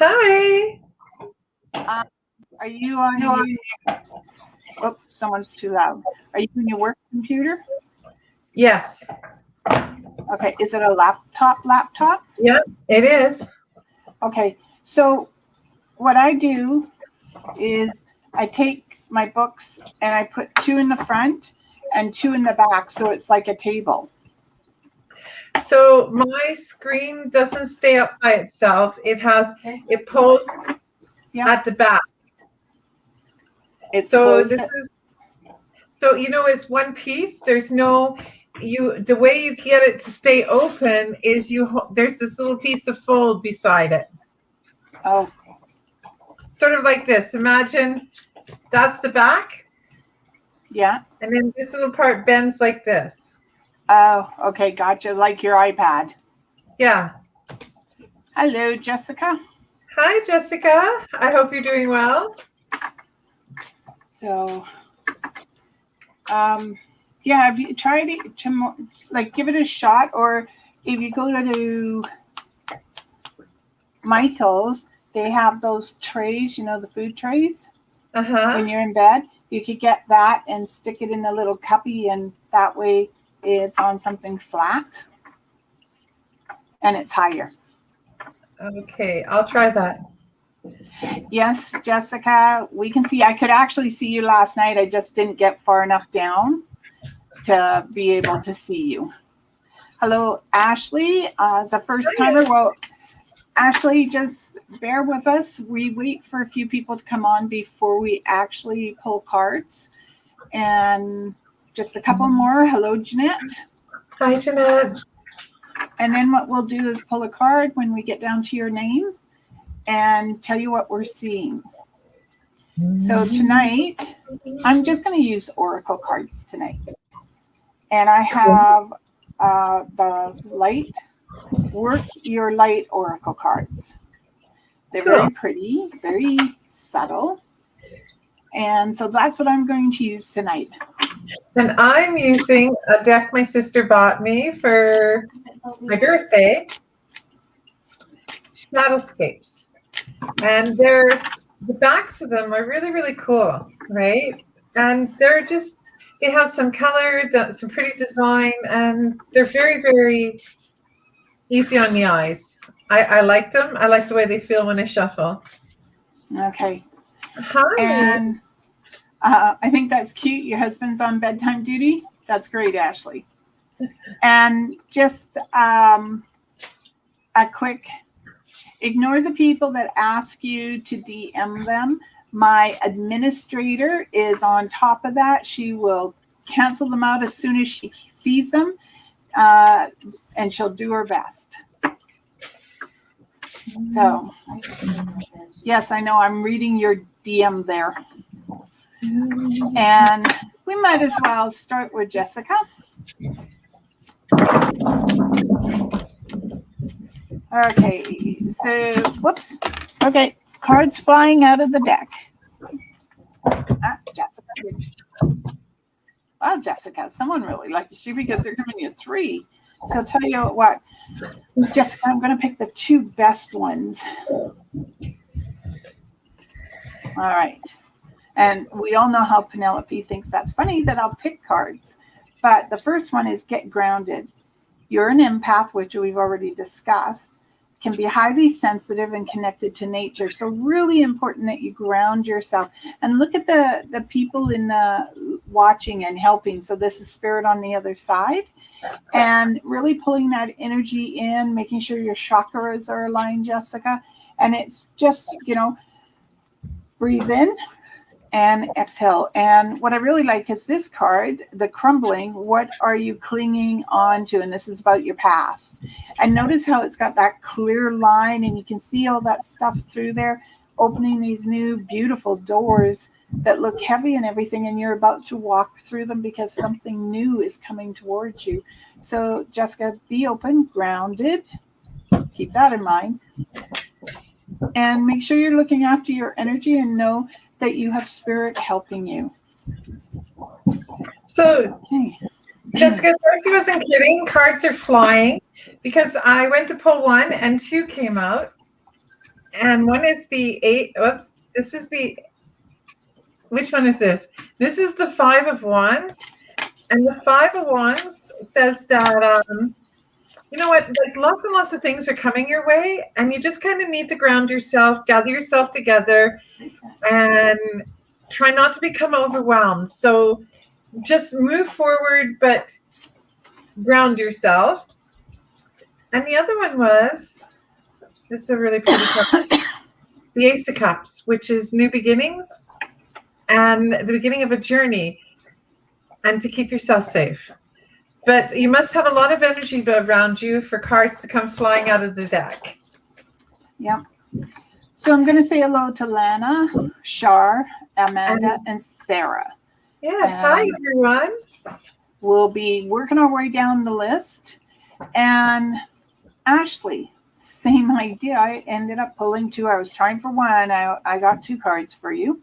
Hi. Are you on your... Oh, someone's too loud. Are you on your work computer? Yes. Okay. Is it a laptop? Yeah, it is. Okay. So what I do is I take my books and I put 2 in the front and 2 in the back. So it's like a table. So my screen doesn't stay up by itself. It pulls at the back. It's one piece. There's no the way you get it to stay open is there's this little piece of fold beside it. Oh. Sort of like this. Imagine that's the back. Yeah. And then this little part bends like this. Oh, okay. Gotcha. Like your iPad. Yeah. Hello, Jessica. Hi, Jessica. I hope you're doing well. So, yeah, have you tried it to give it a shot? Or if you go to Michael's, they have those trays, the food trays. When you're in bed, you could get that and stick it in the little cuppy, and that way it's on something flat and it's higher. Okay, I'll try that. Yes, Jessica, we can see. I could actually see you last night. I just didn't get far enough down to be able to see you. Hello, Ashley. As a first timer, well, Ashley, just bear with us. We wait for a few people to come on before we actually pull cards. And just a couple more. Hello, Jeanette. Hi, Jeanette. And then what we'll do is pull a card when we get down to your name and tell you what we're seeing. So tonight, I'm just going to use oracle cards tonight. And I have the light, work your light oracle cards. They're very pretty, very subtle. And so that's what I'm going to use tonight. And I'm using a deck my sister bought me for my birthday, Shadowscapes. And the backs of them are really, really cool, right? And they have some color, some pretty design, and they're very, very easy on the eyes. I like them. I like the way they feel when I shuffle. Okay. Hi. And I think that's cute. Your husband's on bedtime duty. That's great, Ashley. And just a quick, ignore the people that ask you to DM them. My administrator is on top of that. She will cancel them out as soon as she sees them, and she'll do her best. So, yes, I know I'm reading your DM there. And we might as well start with Jessica. Okay, so, whoops. Okay, cards flying out of the deck. Jessica. Wow, Jessica, someone really likes you because they're giving you 3. So I'll tell you what, Jessica, I'm going to pick the 2 best ones. All right. And we all know how Penelope thinks that's funny that I'll pick cards. But the first one is get grounded. You're an empath, which we've already discussed, can be highly sensitive and connected to nature. So really important that you ground yourself. And look at the people in the watching and helping. So this is spirit on the other side. And really pulling that energy in, making sure your chakras are aligned, Jessica. And it's just, breathe in and exhale. And what I really like is this card, the crumbling. What are you clinging on to? And this is about your past. And notice how it's got that clear line, and you can see all that stuff through there, opening these new beautiful doors that look heavy and everything, and you're about to walk through them because something new is coming towards you. So Jessica, be open, grounded. Keep that in mind. And make sure you're looking after your energy and know that you have spirit helping you. So, Jessica, D'Arcy wasn't kidding. Cards are flying because I went to pull 1 and 2 came out. And one is the eight. This is the, which one is this? This is the Five of Wands. And the Five of Wands says that, you know what, like lots and lots of things are coming your way, and you just kind of need to ground yourself, gather yourself together, and try not to become overwhelmed. So just move forward, but ground yourself. And the other one was, this is a really pretty card, the Ace of Cups, which is new beginnings and the beginning of a journey, and to keep yourself safe. But you must have a lot of energy around you for cards to come flying out of the deck. Yep. So I'm going to say hello to Lana, Shar, Amanda, and Sarah. Yes. Hi, everyone. We'll be working our way down the list. And Ashley, same idea. I ended up pulling two. I was trying for one. I got two cards for you.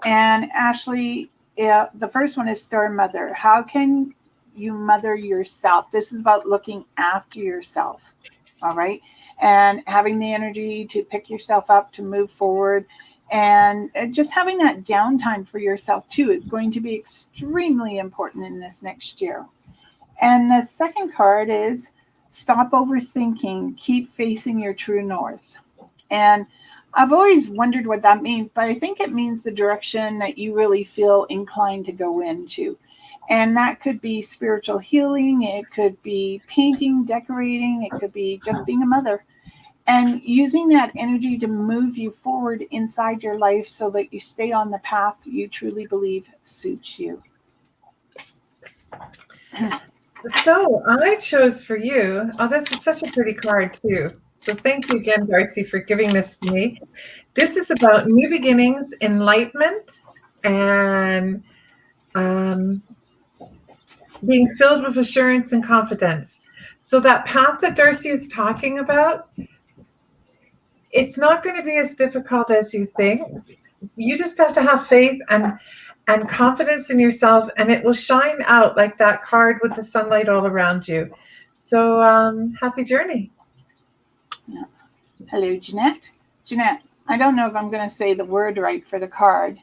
And Ashley, the first one is Star Mother. How can you mother yourself? This is about looking after yourself. All right. And having the energy to pick yourself up, to move forward. And just having that downtime for yourself too is going to be extremely important in this next year. And the second card is stop overthinking, keep facing your true north. And I've always wondered what that means, but I think it means the direction that you really feel inclined to go into. And that could be spiritual healing. It could be painting, decorating. It could be just being a mother. And using that energy to move you forward inside your life so that you stay on the path you truly believe suits you. So I chose for you, this is such a pretty card too. So thank you again, D'Arcy, for giving this to me. This is about new beginnings, enlightenment, and being filled with assurance and confidence. So that path that D'Arcy is talking about, it's not going to be as difficult as you think. You just have to have faith and confidence in yourself, and it will shine out like that card with the sunlight all around you. So happy journey. Yeah. Hello, Jeanette. Jeanette, I don't know if I'm going to say the word right for the card,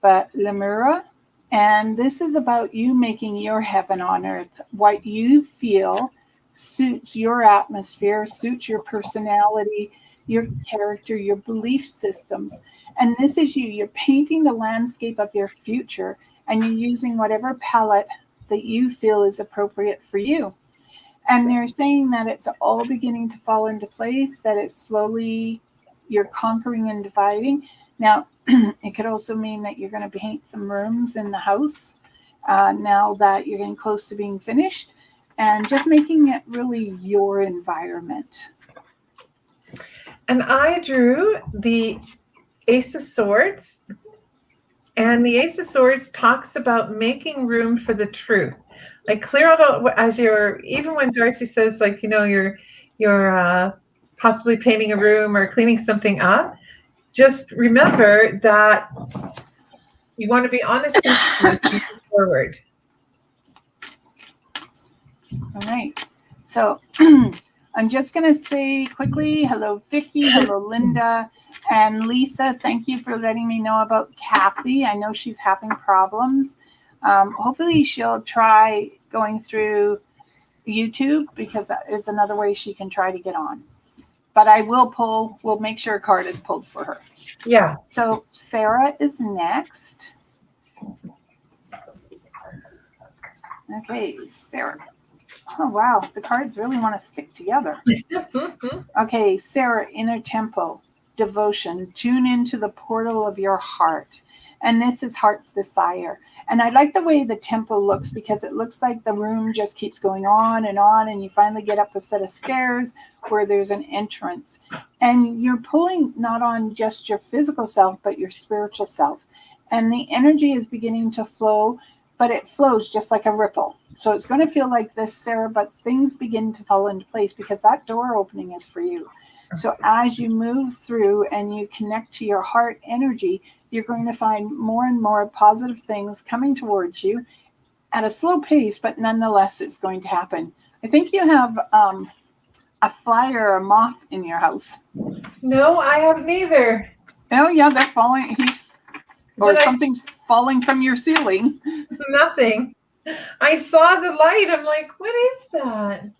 but Lemura. And this is about you making your heaven on earth. What you feel suits your atmosphere, suits your personality, your character, your belief systems. And this is you. You're painting the landscape of your future, and you're using whatever palette that you feel is appropriate for you. And they're saying that it's all beginning to fall into place, that it's slowly, you're conquering and dividing. Now, it could also mean that you're going to paint some rooms in the house now that you're getting close to being finished, and just making it really your environment. And I drew the Ace of Swords. And the Ace of Swords talks about making room for the truth. Like clear out as you're, even when D'Arcy says, like, you know, you're possibly painting a room or cleaning something up, just remember that you want to be honest and move forward. All right. So I'm just going to say quickly, hello, Vicky, hello, Linda, and Lisa. Thank you for letting me know about Kathy. I know she's having problems. Hopefully she'll try going through YouTube, because that is another way she can try to get on. But I will we'll make sure a card is pulled for her. Yeah. So Sarah is next. Okay, Sarah. Oh, wow. The cards really want to stick together. Okay, Sarah, inner temple, devotion, tune into the portal of your heart. And this is heart's desire. And I like the way the temple looks, because it looks like the room just keeps going on, and you finally get up a set of stairs where there's an entrance. And you're pulling not on just your physical self, but your spiritual self. And the energy is beginning to flow, but it flows just like a ripple. So it's going to feel like this, Sarah, but things begin to fall into place, because that door opening is for you. So as you move through and you connect to your heart energy, you're going to find more and more positive things coming towards you at a slow pace, but nonetheless, it's going to happen. I think you have a fly or a moth in your house? No, I have neither. Oh yeah, they're falling. Or But something's falling from your ceiling. nothing. I saw the light. I'm like, what is that?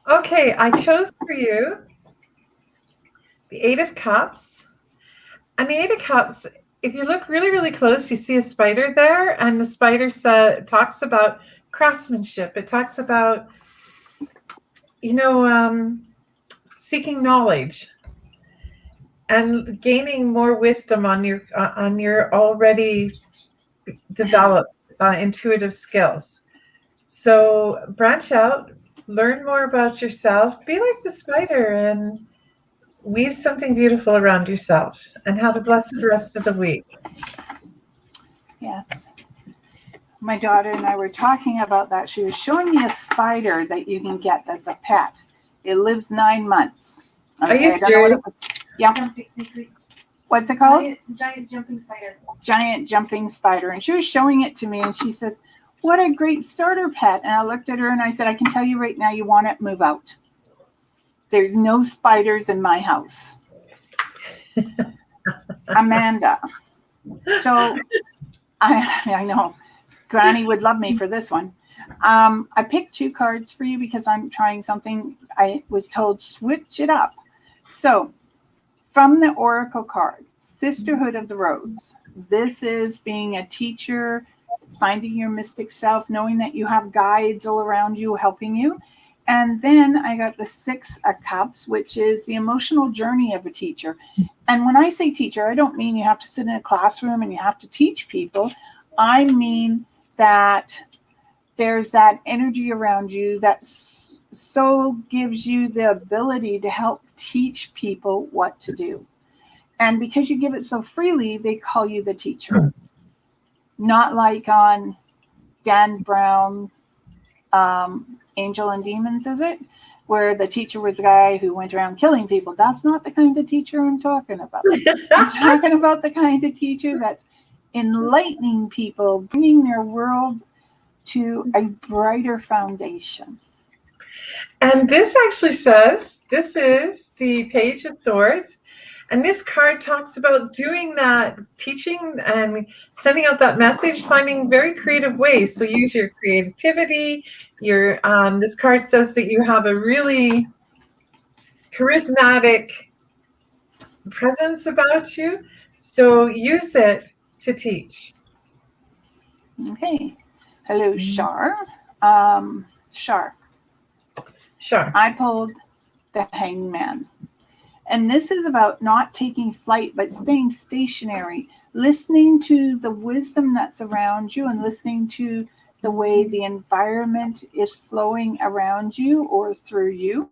Okay, I chose for you the Eight of Cups. And the Eight of Cups, if you look really, really close, you see a spider there. And the spider talks about craftsmanship. It talks about, seeking knowledge and gaining more wisdom on your already developed intuitive skills. So branch out, learn more about yourself, be like the spider and weave something beautiful around yourself, and have a blessed rest of the week. Yes. My daughter and I were talking about that. She was showing me a spider that you can get that's a pet. It lives 9 months. Are you serious? Yeah. What's it called? Giant jumping spider. Giant jumping spider. And she was showing it to me and she says, what a great starter pet. And I looked at her and I said, I can tell you right now, you want it, move out. There's no spiders in my house. Amanda. So I know Granny would love me for this one. I picked 2 cards for you because I'm trying something. I was told switch it up. So from the Oracle card, Sisterhood of the Rose. This is being a teacher, finding your mystic self, knowing that you have guides all around you helping you. And then I got the 6 of Cups, which is the emotional journey of a teacher. And when I say teacher, I don't mean you have to sit in a classroom and you have to teach people. I mean that there's that energy around you that so gives you the ability to help teach people what to do. And because you give it so freely, they call you the teacher. Not like on Dan Brown, Angel and Demons, is it? Where the teacher was a guy who went around killing people. That's not the kind of teacher I'm talking about. I'm talking about the kind of teacher that's enlightening people, bringing their world to a brighter foundation. And this actually says, this is the Page of Swords. And this card talks about doing that, teaching and sending out that message, finding very creative ways. So use your creativity. This card says that you have a really charismatic presence about you. So use it to teach. Okay. Hello, Shar. Shar. Sure. I pulled the Hangman. And this is about not taking flight, but staying stationary, listening to the wisdom that's around you and listening to the way the environment is flowing around you or through you.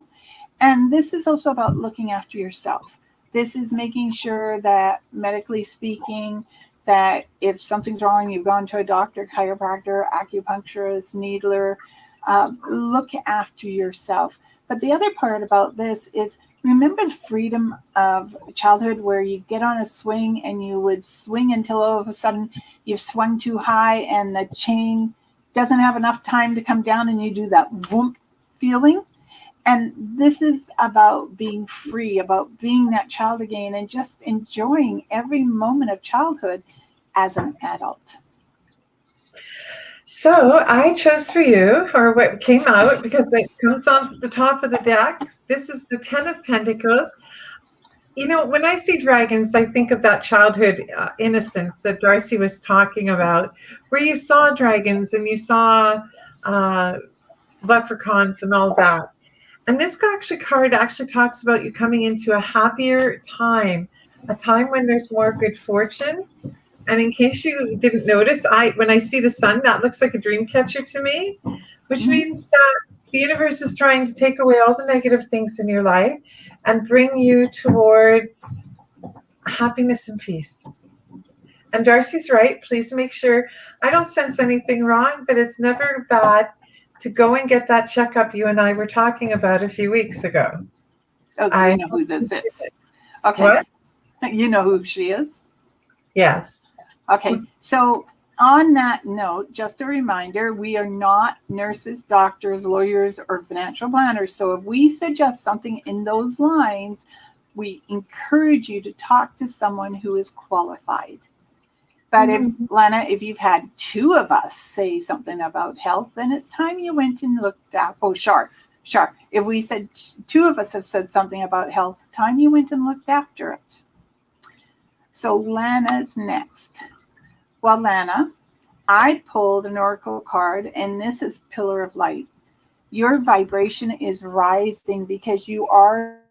And this is also about looking after yourself. This is making sure that, medically speaking, that if something's wrong, you've gone to a doctor, chiropractor, acupuncturist, needler, look after yourself. But the other part about this is, remember the freedom of childhood where you get on a swing and you would swing until all of a sudden you've swung too high and the chain doesn't have enough time to come down and you do that vroom feeling? And this is about being free, about being that child again and just enjoying every moment of childhood as an adult. So I chose for you, or what came out, because it comes on the top of the deck. This is the 10 of Pentacles. You know, when I see dragons, I think of that childhood innocence that D'Arcy was talking about, where you saw dragons and you saw leprechauns and all that. And this card actually talks about you coming into a happier time, a time when there's more good fortune. And in case you didn't notice, when I see the sun, that looks like a dream catcher to me, which means that the universe is trying to take away all the negative things in your life and bring you towards happiness and peace. And D'Arcy's right. Please make sure, I don't sense anything wrong, but it's never bad to go and get that checkup you and I were talking about a few weeks ago. Oh, so you know who this is. Okay. What? You know who she is? Yes. Okay. So on that note, just a reminder, we are not nurses, doctors, lawyers, or financial planners. So if we suggest something in those lines, we encourage you to talk to someone who is qualified. But if, Lana, if you've had two of us say something about health, then it's time you went and looked at, oh, sure. If we said two of us have said something about health, time you went and looked after it. So Lana's next. Well, Lana, I pulled an oracle card, and this is Pillar of Light. Your vibration is rising because you are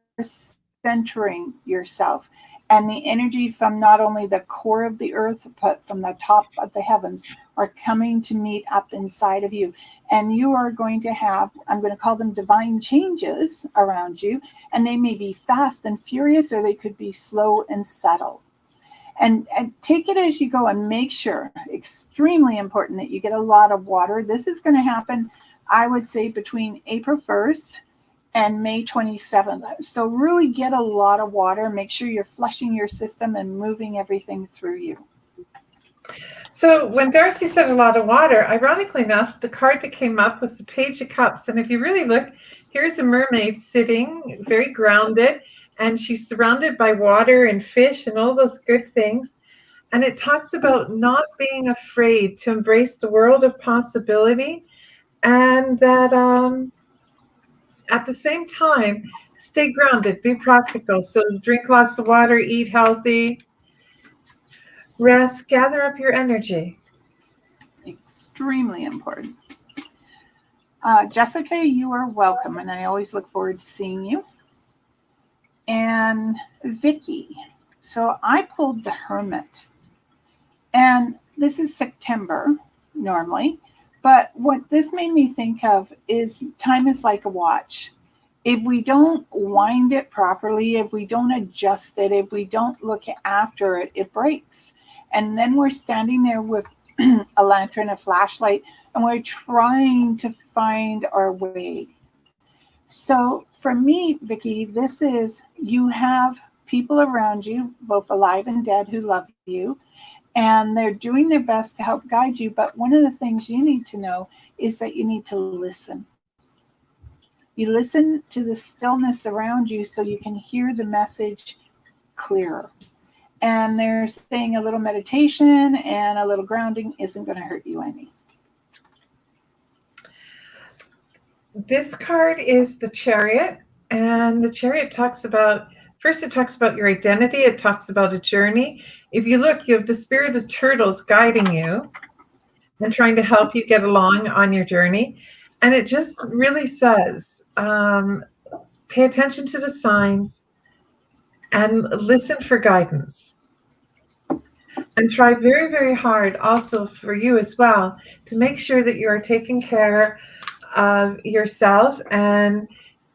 centering yourself. And the energy from not only the core of the earth, but from the top of the heavens are coming to meet up inside of you. And you are going to have, I'm going to call them divine changes around you. And they may be fast and furious, or they could be slow and subtle. And take it as you go, and make sure, extremely important, that you get a lot of water. This is going to happen, I would say, between April 1st and May 27th. So really get a lot of water. Make sure you're flushing your system and moving everything through you. So when D'Arcy said a lot of water, ironically enough, the card that came up was the Page of Cups. And if you really look, here's a mermaid sitting very grounded, and she's surrounded by water and fish and all those good things. And it talks about not being afraid to embrace the world of possibility, and that at the same time, stay grounded, be practical. So drink lots of water, eat healthy, rest, gather up your energy. Extremely important. Jessica, you are welcome, and I always look forward to seeing you. And Vicky. So I pulled the Hermit. And this is September normally. But what this made me think of is time is like a watch. If we don't wind it properly, if we don't adjust it, if we don't look after it, it breaks. And then we're standing there with a lantern, a flashlight, and we're trying to find our way. So for me, Vicky, this is, you have people around you, both alive and dead, who love you, and they're doing their best to help guide you. But one of the things you need to know is that you need to listen. You listen to the stillness around you so you can hear the message clearer. And they're saying a little meditation and a little grounding isn't going to hurt you any. This card is the Chariot, and the Chariot talks about, first it talks about your identity, it talks about a journey. If you look, you have the spirit of turtles guiding you and trying to help you get along on your journey. And it just really says, pay attention to the signs and listen for guidance. And try very, very hard also for you as well to make sure that you are taking care of yourself, and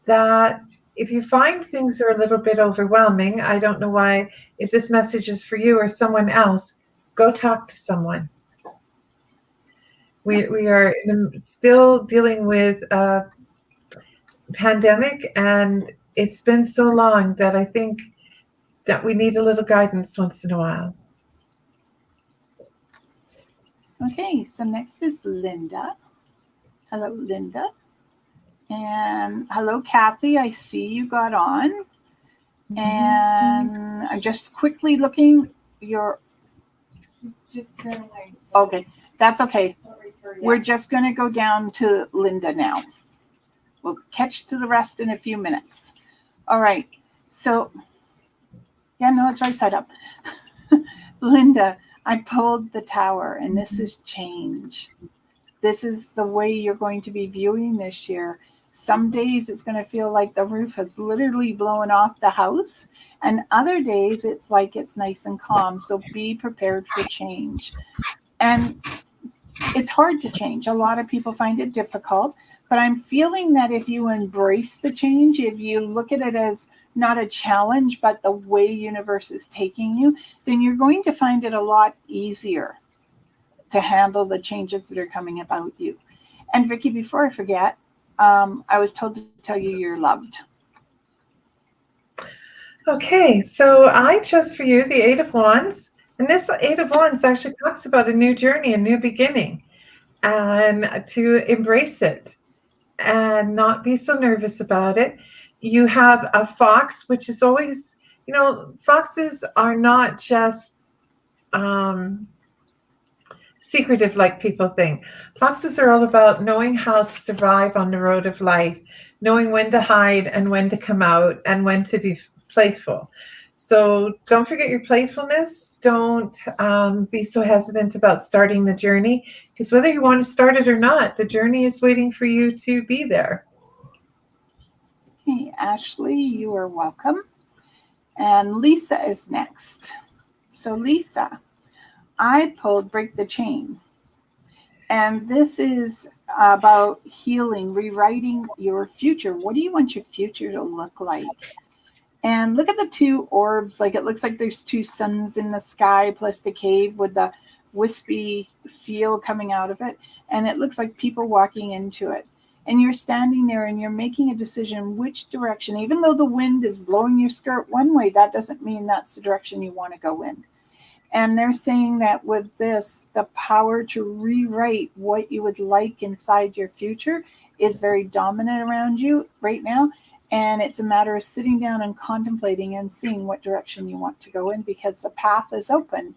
that if you find things are a little bit overwhelming, I don't know why, if this message is for you or someone else, go talk to someone. We are still dealing with a pandemic, and it's been so long that I think that we need a little guidance once in a while. Okay, so next is Linda. Hello, Linda. And hello, Kathy. I see you got on. And I'm just quickly looking your... Okay, that's okay. We're just going to go down to Linda now. We'll catch to the rest in a few minutes. All right. So, yeah, no, it's right side up. Linda, I pulled the Tower, and this is change. This is the way you're going to be viewing this year. Some days it's going to feel like the roof has literally blown off the house, and other days it's like it's nice and calm. So be prepared for change. And it's hard to change. A lot of people find it difficult, but I'm feeling that if you embrace the change, if you look at it as not a challenge, but the way universe is taking you, then you're going to find it a lot easier to handle the changes that are coming about you. And Vicky, before I forget, I was told to tell you you're loved. Okay, so I chose for you the Eight of Wands, And this Eight of Wands actually talks about a new journey, a new beginning, and to embrace it and not be so nervous about it. You have a fox, which is always, foxes are not just secretive like people think. Foxes are all about knowing how to survive on the road of life, knowing when to hide and when to come out and when to be playful. So don't forget your playfulness. Don't be so hesitant about starting the journey, because whether you want to start it or not, the journey is waiting for you to be there. Hey, Ashley, you are welcome. And Lisa is next. So Lisa, I pulled Break the Chain. And this is about healing, rewriting your future. What do you want your future to look like? And look at the two orbs. Like, it looks like there's two suns in the sky, plus the cave with the wispy feel coming out of it. And it looks like people walking into it. And you're standing there and you're making a decision which direction. Even though the wind is blowing your skirt one way, that doesn't mean that's the direction you want to go in. And they're saying that with this, the power to rewrite what you would like inside your future is very dominant around you right now. And it's a matter of sitting down and contemplating and seeing what direction you want to go in, because the path is open.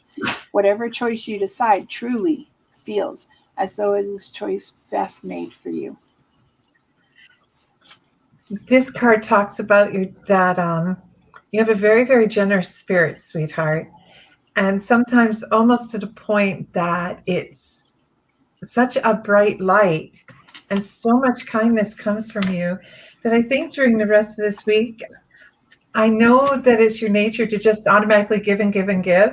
Whatever choice you decide truly feels as though it is choice best made for you. This card talks about that you have a very, very generous spirit, sweetheart. And sometimes almost to the point that it's such a bright light and so much kindness comes from you that I think during the rest of this week, I know that it's your nature to just automatically give and give and give.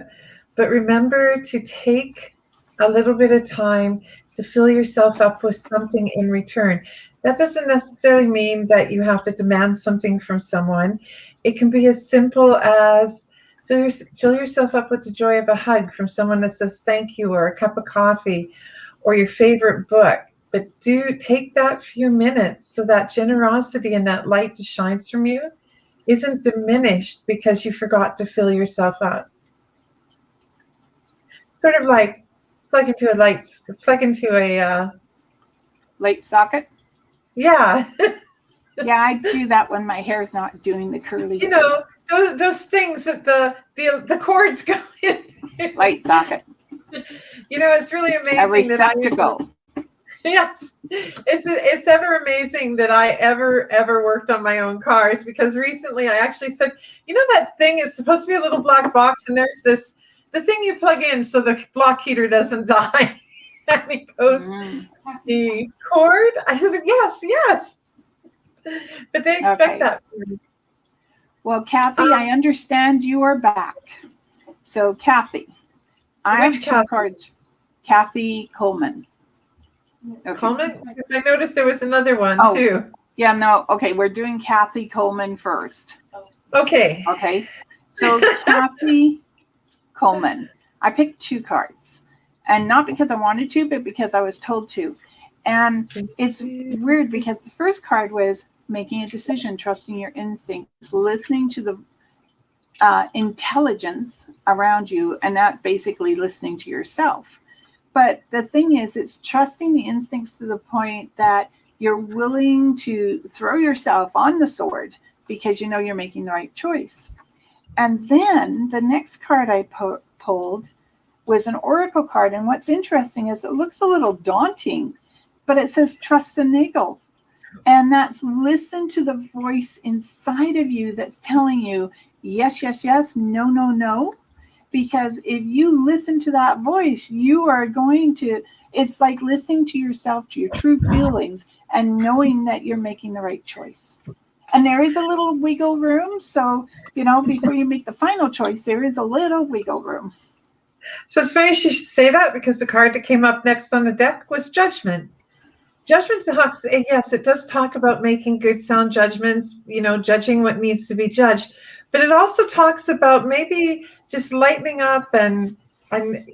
But remember to take a little bit of time to fill yourself up with something in return. That doesn't necessarily mean that you have to demand something from someone. It can be as simple as fill yourself up with the joy of a hug from someone that says thank you, or a cup of coffee, or your favorite book. But do take that few minutes so that generosity and that light that shines from you isn't diminished because you forgot to fill yourself up. Sort of like plug into a light socket. Yeah. Yeah, I do that when my hair's not doing the curly. Those things that the cords go in. Light socket. It's really amazing. A receptacle. Yes, it's ever amazing that I ever worked on my own cars, because recently I actually said, that thing is supposed to be a little black box, and there's the thing you plug in so the block heater doesn't die. And it goes, the cord. I said, yes. But they expect that. Well, Kathy, I understand you are back. So, Kathy, I have two cards. Kathy Coleman. Okay. Coleman? Because I noticed there was another one too. Yeah, no. Okay, we're doing Kathy Coleman first. Okay. So, Kathy Coleman. I picked two cards. And not because I wanted to, but because I was told to. And it's weird because the first card was making a decision, trusting your instincts, listening to the intelligence around you, and that basically listening to yourself. But the thing is, it's trusting the instincts to the point that you're willing to throw yourself on the sword because you know you're making the right choice. And then the next card I pulled was an oracle card. And what's interesting is it looks a little daunting, but it says trust and niggle. And that's listen to the voice inside of you that's telling you yes, yes, yes, no, no, no. Because if you listen to that voice, you are going to, it's like listening to yourself, to your true feelings, and knowing that you're making the right choice. And there is a little wiggle room. So, before you make the final choice, there is a little wiggle room. So it's funny you should say that, because the card that came up next on the deck was Judgment. Judgment talks, yes, it does talk about making good sound judgments, judging what needs to be judged. But it also talks about maybe just lightening up and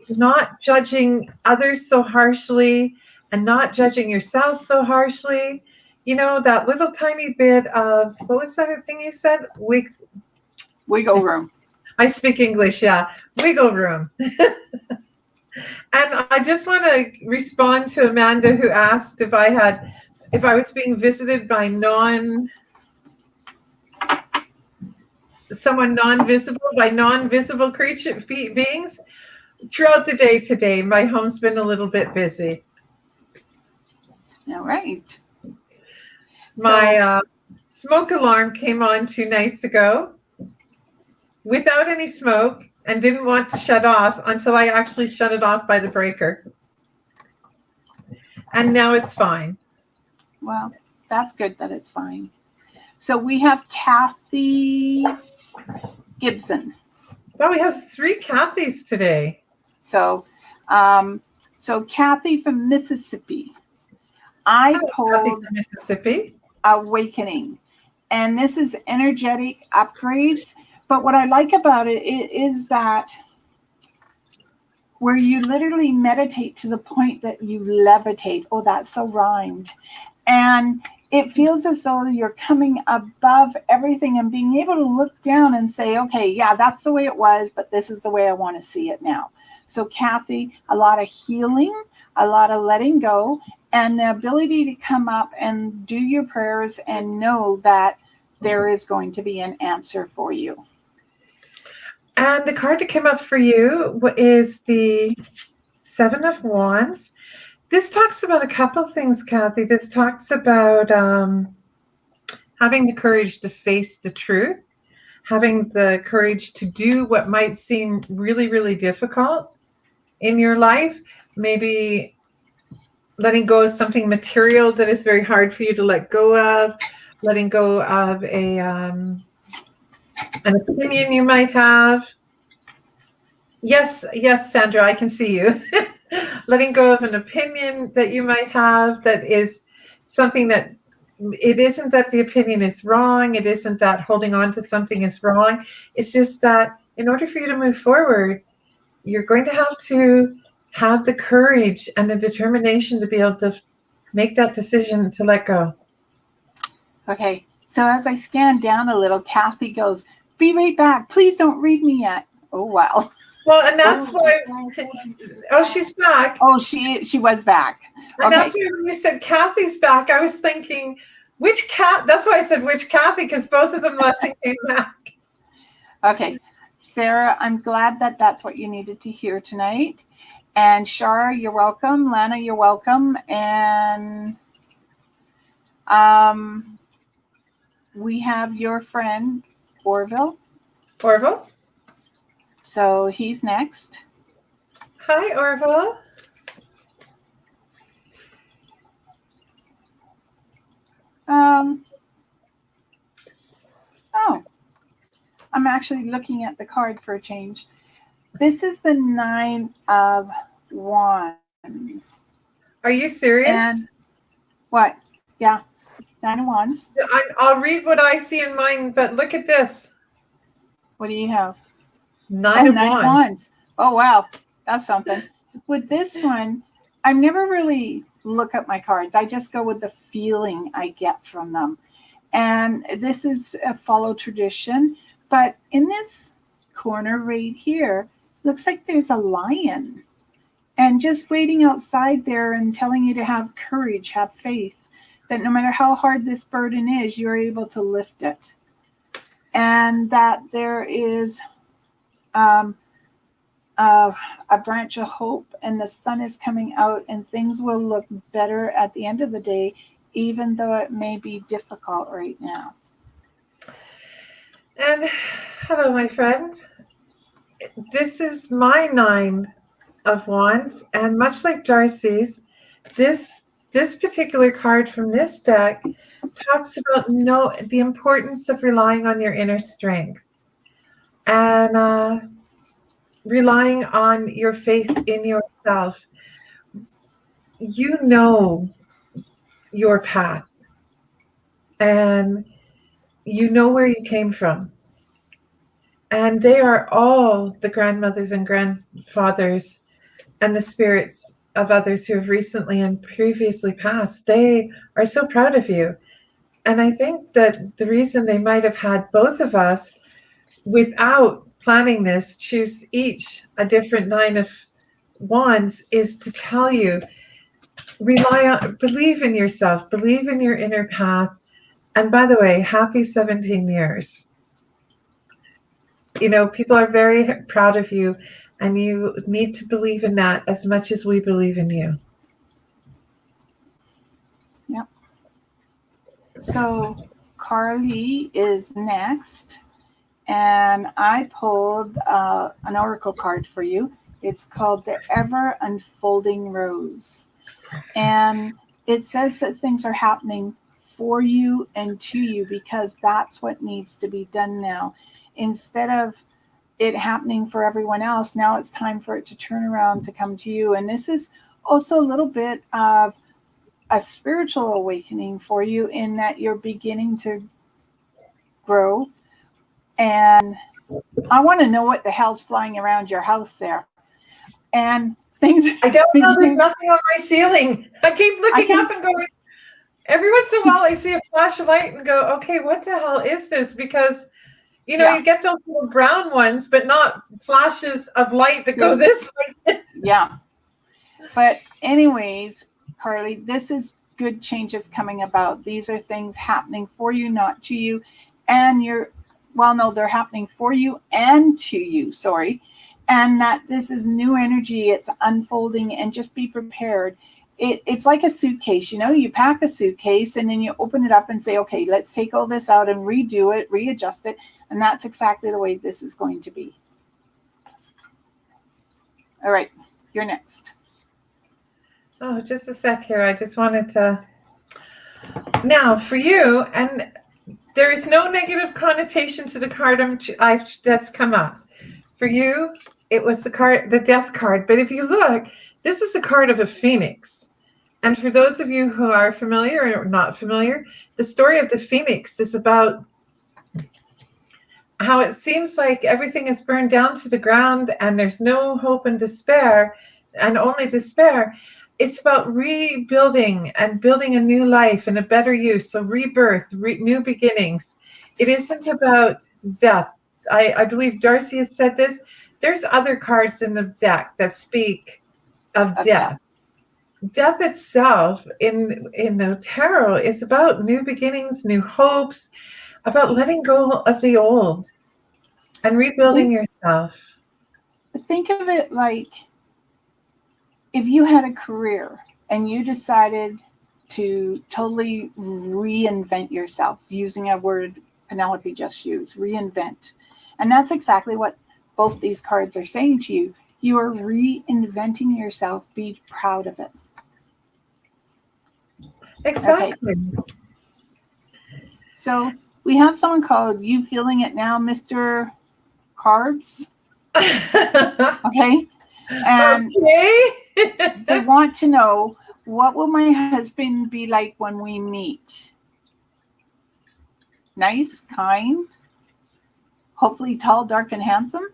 not judging others so harshly and not judging yourself so harshly. That little tiny bit of, what was that thing you said? Wiggle room. I speak English, yeah. Wiggle room. And I just want to respond to Amanda, who asked if I was being visited by non-visible creature beings. Throughout the day today, my home's been a little bit busy. All right. My smoke alarm came on 2 nights ago without any smoke and didn't want to shut off until I actually shut it off by the breaker. And now it's fine. Well, that's good that it's fine. So we have Kathy Gibson. Well, we have 3 Kathys today. So Kathy from Mississippi. I pulled Mississippi. Awakening. And this is energetic upgrades. But what I like about it is that where you literally meditate to the point that you levitate. Oh, that's so rhymed. And it feels as though you're coming above everything and being able to look down and say, okay, yeah, that's the way it was, but this is the way I want to see it now. So Kathy, a lot of healing, a lot of letting go, and the ability to come up and do your prayers and know that there is going to be an answer for you. And the card that came up for you is the 7 of Wands. This talks about a couple things, Kathy. This talks about having the courage to face the truth, having the courage to do what might seem really, really difficult in your life, maybe letting go of something material that is very hard for you to let go of, letting go of an opinion you might have. Yes, Sandra, I can see you. Letting go of an opinion that you might have that is something that it isn't that the opinion is wrong. It isn't that holding on to something is wrong. It's just that in order for you to move forward, you're going to have the courage and the determination to be able to make that decision to let go. Okay. So as I scan down a little, Kathy goes, "Be right back. Please don't read me yet." Oh, wow. Well, and that's why. Oh, she's back. Oh, she was back. And that's why when you said Kathy's back, I was thinking, which cat? That's why I said which Kathy, because both of them left and came back. Okay, Sarah, I'm glad that that's what you needed to hear tonight. And Shara, you're welcome. Lana, you're welcome. And we have your friend Orville. Orville? So he's next. Hi, Orville. Oh, I'm actually looking at the card for a change. This is the 9 of Wands. Are you serious? And what? Yeah, 9 of Wands. I'll read what I see in mine, but look at this. What do you have? 9 of Wands. Oh, wow. That's something. With this one, I never really look at my cards. I just go with the feeling I get from them. And this is a follow tradition. But in this corner right here, looks like there's a lion. And just waiting outside there and telling you to have courage, have faith, that no matter how hard this burden is, you're able to lift it. And that there is a branch of hope, and the sun is coming out, and things will look better at the end of the day, even though it may be difficult right now. And hello, my friend. This is my 9 of Wands, and much like D'Arcy's, this particular card from this deck talks about the importance of relying on your inner strength and relying on your faith in yourself. You know your path, and you know where you came from. And they are all the grandmothers and grandfathers and the spirits of others who have recently and previously passed. They are so proud of you. And I think that the reason they might have had both of us without planning this, choose each a different 9 of Wands, is to tell you, believe in yourself, believe in your inner path. And by the way, happy 17 years. You know, people are very proud of you, and you need to believe in that as much as we believe in you. Yep. So Carly is next, and I pulled an oracle card for you. It's called the Ever Unfolding Rose, and it says that things are happening for you and to you because that's what needs to be done now. Instead of it happening for everyone else, now it's time for it to turn around to come to you. And this is also a little bit of a spiritual awakening for you, in that you're beginning to grow. And I want to know what the hell's flying around your house there. And things. I don't know. There's nothing on my ceiling. I keep looking up and going. Every once in a while, I see a flash of light and go, "Okay, what the hell is this?" Because you know, you get those little brown ones, but not flashes of light that go this way. Yeah. But anyways, Carly, this is good changes coming about. These are things happening for you, not to you. And they're happening for you and to you, sorry. And that this is new energy. It's unfolding, and just be prepared. It's like a suitcase, you know, you pack a suitcase and then you open it up and say, okay, let's take all this out and redo it, readjust it. And that's exactly the way this is going to be. All right, you're next. Oh, just a sec here. I just wanted to. Now, for you, and there is no negative connotation to the card that's come up. For you, it was the death card. But if you look, this is a card of a phoenix. And for those of you who are familiar or not familiar, the story of the phoenix is about how it seems like everything is burned down to the ground and there's no hope and despair, and only despair. It's about rebuilding and building a new life and a better you. So rebirth, new beginnings. It isn't about death. I believe D'Arcy has said this. There's other cards in the deck that speak of death. Death itself in the tarot is about new beginnings, new hopes, about letting go of the old and rebuilding yourself. Think of it like if you had a career and you decided to totally reinvent yourself, using a word Penelope just used, reinvent. And that's exactly what both these cards are saying to you. You are reinventing yourself. Be proud of it. Exactly. Okay. So we have someone called You Feeling It Now, Mr. Carbs. Okay. And they want to know, what will my husband be like when we meet? Nice, kind, hopefully tall, dark, and handsome.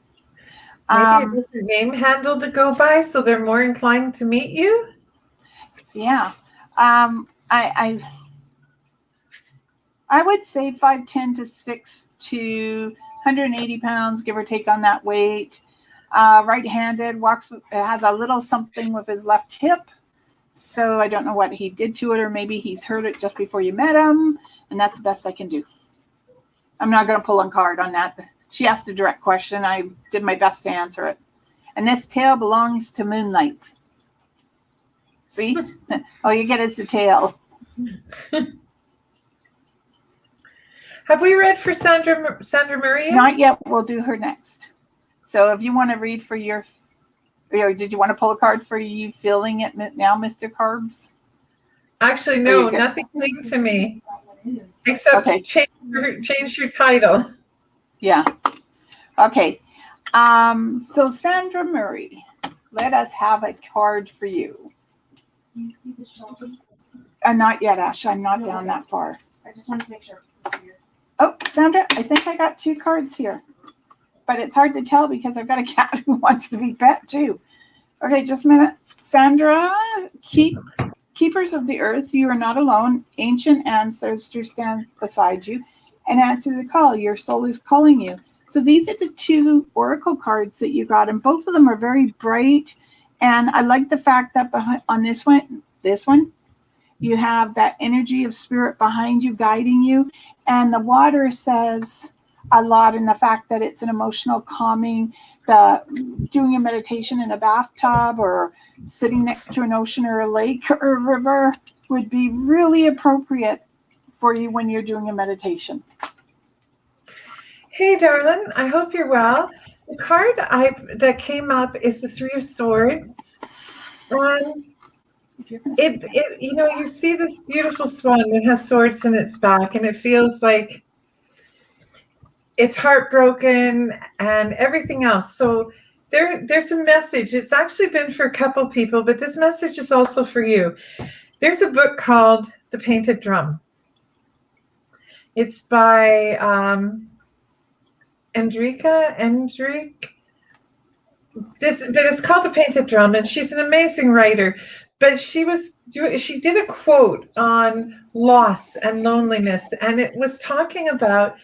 Maybe it's your name handle to go by, so they're more inclined to meet you. Yeah. I would say 5'10" to 6'2", 180 pounds, give or take on that weight. Right-handed, has a little something with his left hip. So I don't know what he did to it, or maybe he's heard it just before you met him, and that's the best I can do. I'm not going to pull a card on that. She asked a direct question. I did my best to answer it. And this tail belongs to Moonlight. See? All you get is the tail. Have we read for Sandra Murray? Not yet. We'll do her next. So if you want to read for did you want to pull a card for You Feeling It Now, Mr. Carbs? Actually, no, nothing linked to me. Except change your title. Yeah. Okay. So Sandra Murray, let us have a card for you. Can you see the shoulder? Not yet, Ash. I'm not down that far. I just wanted to make sure. Oh, Sandra, I think I got 2 cards here. But it's hard to tell because I've got a cat who wants to be pet too. Okay, just a minute. Sandra, keepers of the earth, you are not alone. Ancient ancestors stand beside you and answer the call. Your soul is calling you. So these are the two oracle cards that you got, and both of them are very bright. And I like the fact that on this one, you have that energy of spirit behind you, guiding you. And the water says a lot in the fact that it's an emotional calming, doing a meditation in a bathtub or sitting next to an ocean or a lake or a river would be really appropriate for you when you're doing a meditation. Hey, darling, I hope you're well. The card that came up is the Three of Swords. And you see this beautiful swan that has swords in its back, and it feels like it's heartbroken and everything else. So there's a message. It's actually been for a couple people, but this message is also for you. There's a book called The Painted Drum. It's by Endrique. But it's called The Painted Drum, and she's an amazing writer. But she did a quote on loss and loneliness, and it was talking about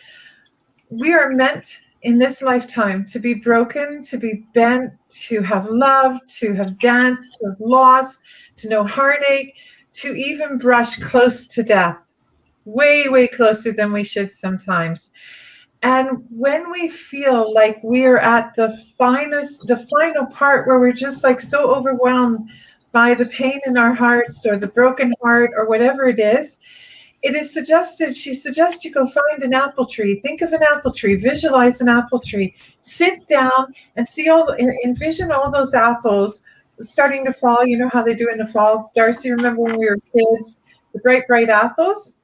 we are meant in this lifetime to be broken, to be bent, to have loved, to have danced, to have lost, to know heartache, to even brush close to death, way, way closer than we should sometimes. And when we feel like we're at the final part where we're just like so overwhelmed by the pain in our hearts or the broken heart or whatever it is she suggests you go find an apple tree. Think of an apple tree, visualize an apple tree, sit down and envision all those apples starting to fall. You know how they do in the fall. D'Arcy, remember when we were kids, the bright, bright apples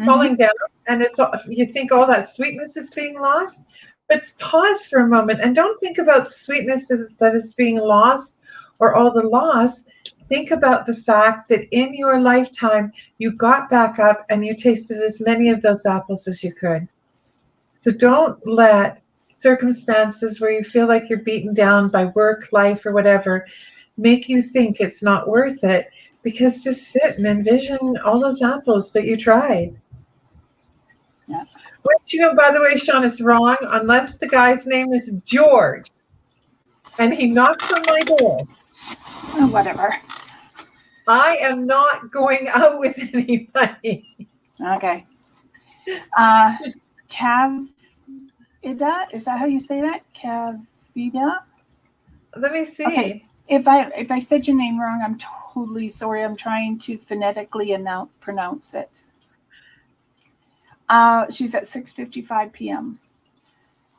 falling down, and you think all that sweetness is being lost. But pause for a moment and don't think about the sweetness that is being lost or all the loss. Think about the fact that in your lifetime, you got back up and you tasted as many of those apples as you could. So don't let circumstances where you feel like you're beaten down by work, life, or whatever, make you think it's not worth it, because just sit and envision all those apples that you tried. Yeah. Which, by the way, Sean, is wrong unless the guy's name is George and he knocks on my door. Whatever. I am not going out with anybody. Okay. Cavida, is that how you say that? Cavida? Let me see. Okay. If I said your name wrong, I'm totally sorry. I'm trying to phonetically pronounce it. She's at 6:55 p.m.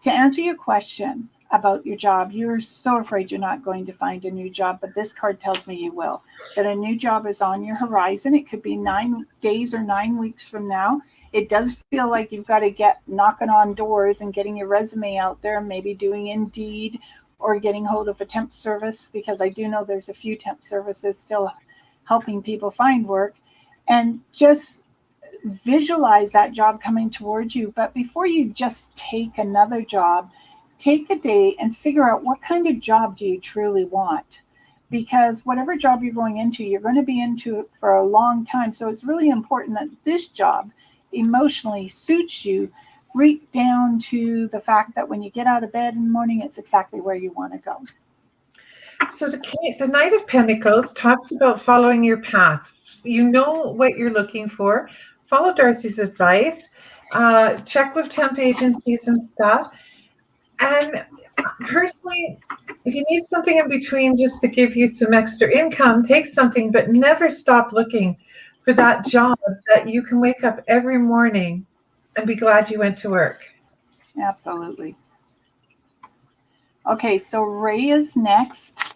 To answer your question about your job, you're so afraid you're not going to find a new job, but this card tells me you will. That a new job is on your horizon. It could be 9 days or 9 weeks from now. It does feel like you've got to get knocking on doors and getting your resume out there, maybe doing Indeed or getting hold of a temp service, because I do know there's a few temp services still helping people find work, and just visualize that job coming towards you. But before you just take another job, take a day and figure out what kind of job do you truly want, because whatever job you're going into, you're going to be into it for a long time. So it's really important that this job emotionally suits you, right down to the fact that when you get out of bed in the morning, it's exactly where you want to go. So the Knight of Pentacles talks about following your path. You know what you're looking for. Follow D'Arcy's advice. Check with temp agencies and stuff. And personally, if you need something in between just to give you some extra income, take something, but never stop looking for that job that you can wake up every morning and be glad you went to work. Absolutely. Okay, so Ray is next.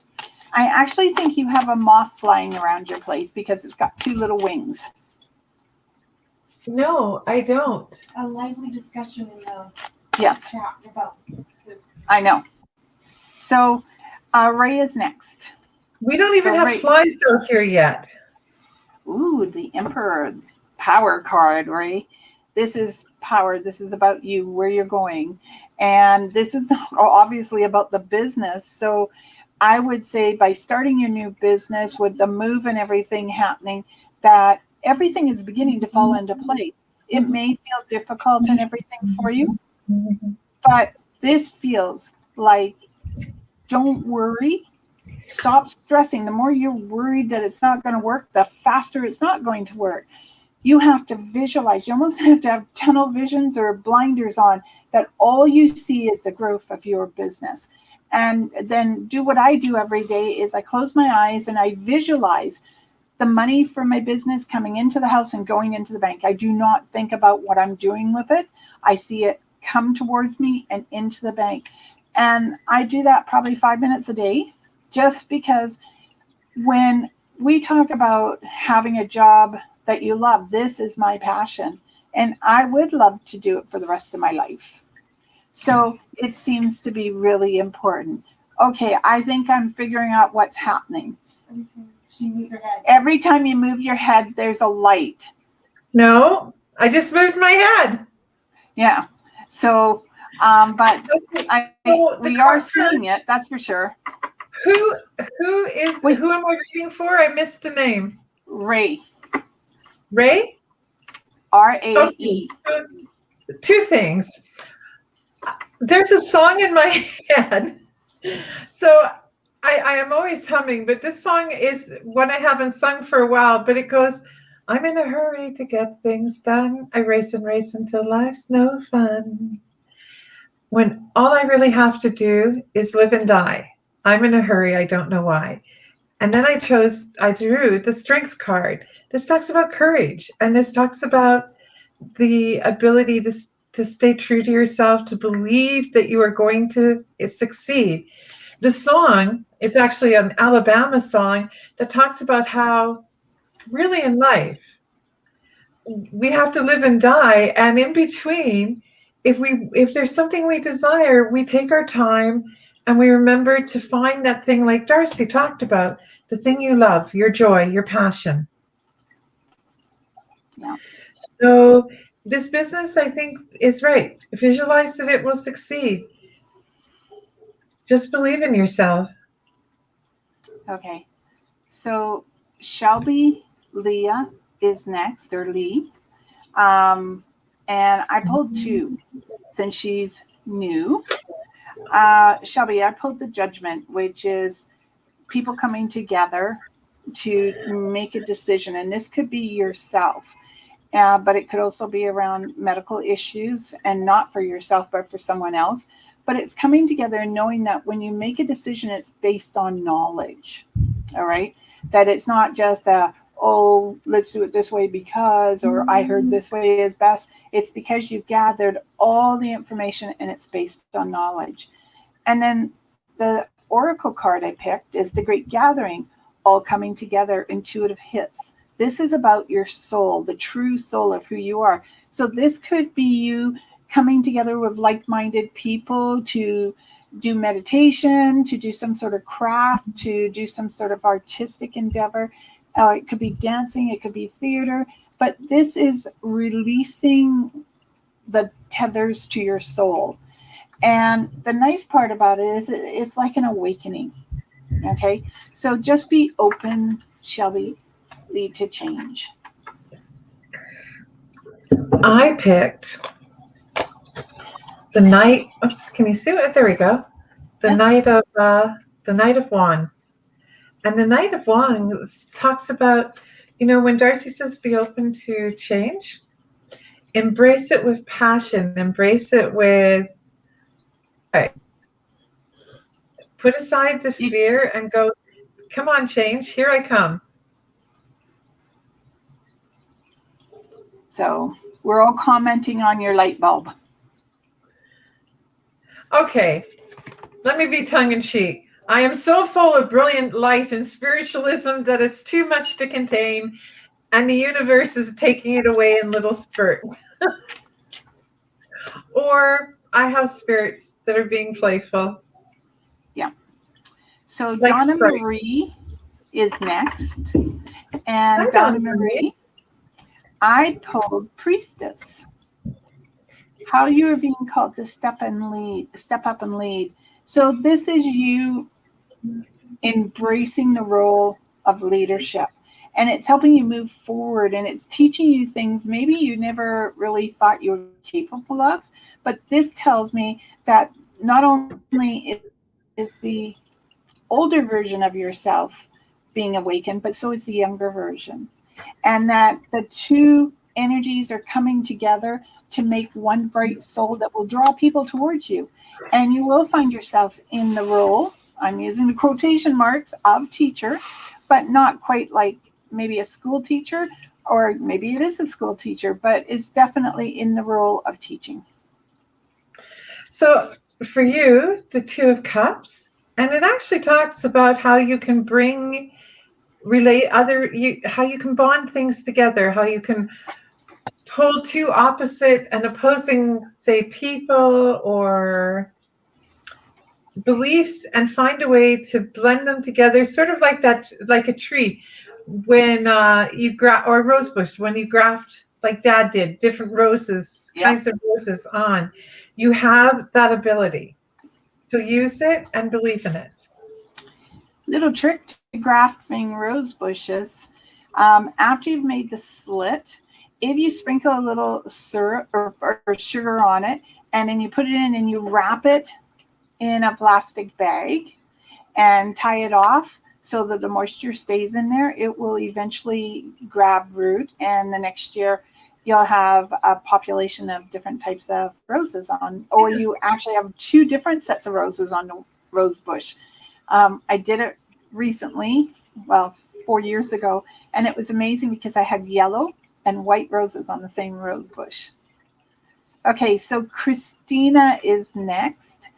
I actually think you have a moth flying around your place because it's got 2 little wings. No, I don't. A lively discussion in the Yes. chat about this. I know. So Ray is next. We don't even have Ray. flies out here yet. Ooh, the Emperor power card, Ray. This is power. This is about you, where you're going. And this is obviously about the business. So I would say by starting your new business with the move and everything happening, that everything is beginning to fall into place. It may feel difficult and everything for you, but This feels like, don't worry. Stop stressing. The more you're worried that it's not going to work, the faster it's not going to work. You have to visualize. You almost have to have tunnel visions or blinders on, that all you see is the growth of your business. And then do what I do every day is I close my eyes and I visualize the money from my business coming into the house and going into the bank. I do not think about what I'm doing with it. I see it come towards me and into the bank. And I do that probably 5 minutes a day, just because when we talk about having a job that you love, this is my passion. And I would love to do it for the rest of my life. So it seems to be really important. Okay, I think I'm figuring out what's happening. She moves her head. Every time you move your head, there's a light. No, I just moved my head. Yeah. So, but we are seeing it. That's for sure. Who am I reading for? I missed the name. Ray. Ray? R-A-E. Okay. Two things. There's a song in my head. So I am always humming, but this song is one I haven't sung for a while, but it goes, I'm in a hurry to get things done. I race and race until life's no fun. When all I really have to do is live and die. I'm in a hurry. I don't know why. And then I drew the strength card. This talks about courage. And this talks about the ability to stay true to yourself, to believe that you are going to succeed. The song is actually an Alabama song that talks about how really in life, we have to live and die. And in between, if there's something we desire, we take our time and we remember to find that thing like D'Arcy talked about, the thing you love, your joy, your passion. Yeah. So this business, I think, is right. Visualize that it will succeed. Just believe in yourself. Okay. So Shelby Leah is next, or Lee. And I pulled two since she's new. Shelby, I pulled the Judgment, which is people coming together to make a decision. And this could be yourself, but it could also be around medical issues, and not for yourself, but for someone else. But it's coming together and knowing that when you make a decision, it's based on knowledge. All right. That it's not just let's do it this way because, or I heard this way is best. It's because you've gathered all the information and it's based on knowledge. And then the Oracle card I picked is the Great Gathering, all coming together, intuitive hits. This is about your soul, the true soul of who you are. So this could be you coming together with like-minded people to do meditation, to do some sort of craft, to do some sort of artistic endeavor. It could be dancing, it could be theater, but this is releasing the tethers to your soul. And the nice part about it is it's like an awakening. Okay, so just be open, Shelby, lead to change. I picked the Knight. Oops, can you see it? There we go. The Knight of Wands, and the Knight of Wands talks about, when D'Arcy says be open to change, embrace it with passion, embrace it with. Right. Put aside the fear and go, come on, change. Here I come. So we're all commenting on your light bulb. Okay, let me be tongue-in-cheek. I am so full of brilliant light and spiritualism that it's too much to contain, and the universe is taking it away in little spurts. Or I have spirits that are being playful. Yeah. So Like Donna Sprite. Marie is next. And Hi, Donna Marie, I pulled Priestess. How you are being called to step up and lead. So this is you embracing the role of leadership. And it's helping you move forward, and it's teaching you things maybe you never really thought you were capable of. But this tells me that not only is the older version of yourself being awakened, but so is the younger version. And that the two energies are coming together to make one bright soul that will draw people towards you. And you will find yourself in the role, I'm using the quotation marks, of teacher, but not quite like maybe a school teacher, or maybe it is a school teacher, but it's definitely in the role of teaching. So for you, the Two of Cups, and it actually talks about how you can how you can bond things together, how you can pull two opposite and opposing, say, people or beliefs and find a way to blend them together, sort of like that, like a tree when you graft, or a rose bush, when you graft, like Dad did, different roses, kinds of roses on. You have that ability. So use it and believe in it. Little trick to grafting rose bushes. After you've made the slit, if you sprinkle a little syrup or sugar on it, and then you put it in and you wrap it in a plastic bag and tie it off so that the moisture stays in there, it will eventually grab root. And the next year you'll have a population of different types of roses on, or you actually have two different sets of roses on the rose bush. I did it recently, 4 years ago, and it was amazing because I had yellow and white roses on the same rose bush. Okay, so Christina is next.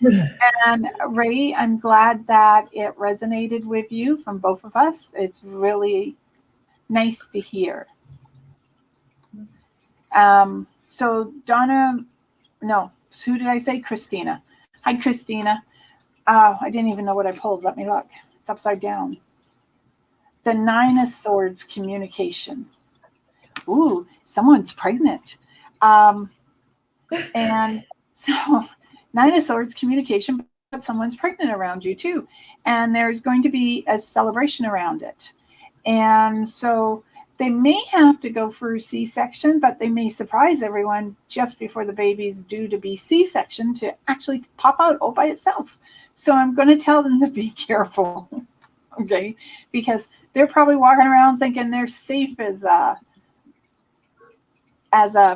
And Ray, I'm glad that it resonated with you from both of us. It's really nice to hear. So Donna, no, who did I say? Christina. Hi, Christina. I didn't even know what I pulled. Let me look. It's upside down. The Nine of Swords, communication. Ooh, someone's pregnant. And so Nine of Swords, communication, but someone's pregnant around you too. And there's going to be a celebration around it. And so they may have to go for a C-section, but they may surprise everyone just before the baby's due to be C-section to actually pop out all by itself. So I'm going to tell them to be careful, okay? Because they're probably walking around thinking they're safe as a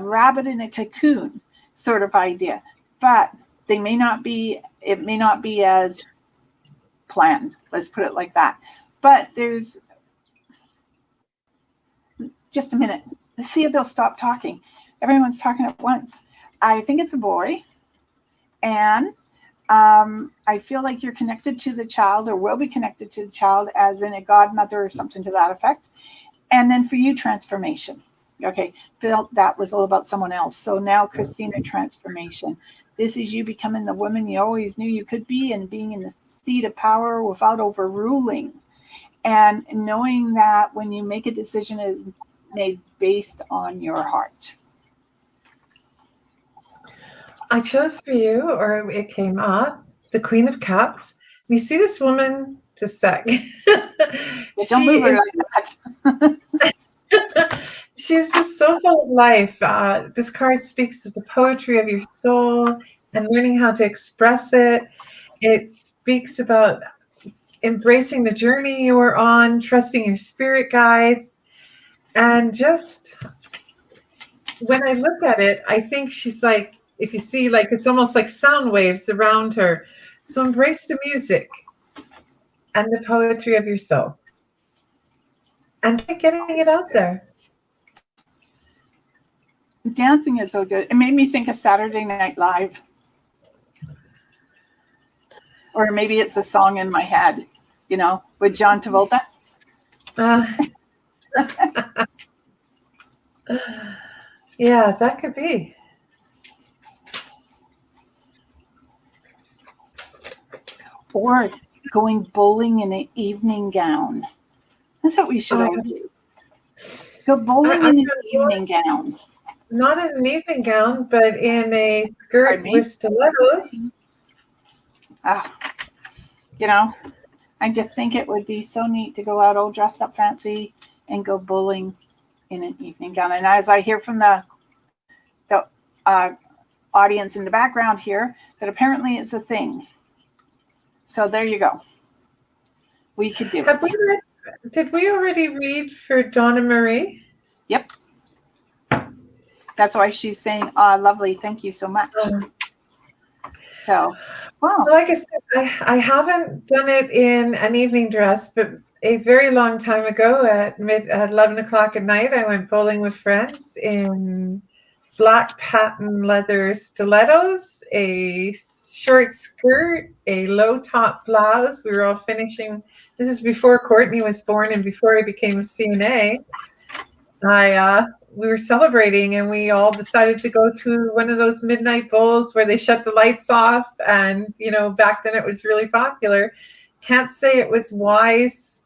rabbit in a cocoon sort of idea. But they may not be, it may not be as planned. Let's put it like that. But there's, just a minute. Let's see if they'll stop talking. Everyone's talking at once. I think it's a boy. And I feel like you're connected to the child, or will be connected to the child as in a godmother or something to that effect. And then for you, transformation. Okay, Phil, that was all about someone else. So now, Christina, transformation. This is you becoming the woman you always knew you could be, and being in the seat of power without overruling. And knowing that when you make a decision, it is made based on your heart. I chose for you, or it came up, the Queen of Cups. We see this woman, just a sec. Don't move her like that. She's just so full of life. This card speaks of the poetry of your soul and learning how to express it. It speaks about embracing the journey you're on, trusting your spirit guides. And just when I look at it, I think she's like, if you see, like, it's almost like sound waves around her. So embrace the music and the poetry of your soul and keep getting it out there. Dancing is so good. It made me think of Saturday Night Live. Or maybe it's a song in my head, you know, with John Travolta. Yeah, that could be. Or going bowling in an evening gown. That's what we should all do. Go bowling in an evening gown. Not in an evening gown, but in a skirt with stilettos. You know, I just think it would be so neat to go out all dressed up fancy and go bowling in an evening gown. And as I hear from the audience in the background here that apparently it's a thing. So there you go. We could do Have it. we did we already read for Donna Marie? Yep. That's why she's saying, "Ah, lovely, thank you so much." So, well, Like I said, I haven't done it in an evening dress, but a very long time ago at 11 o'clock at night, I went bowling with friends in black patent leather stilettos, a short skirt, a low top blouse. We were all finishing. This is before Courtney was born and before I became a CNA. We were celebrating and we all decided to go to one of those midnight bowls where they shut the lights off. And, back then it was really popular. Can't say it was wise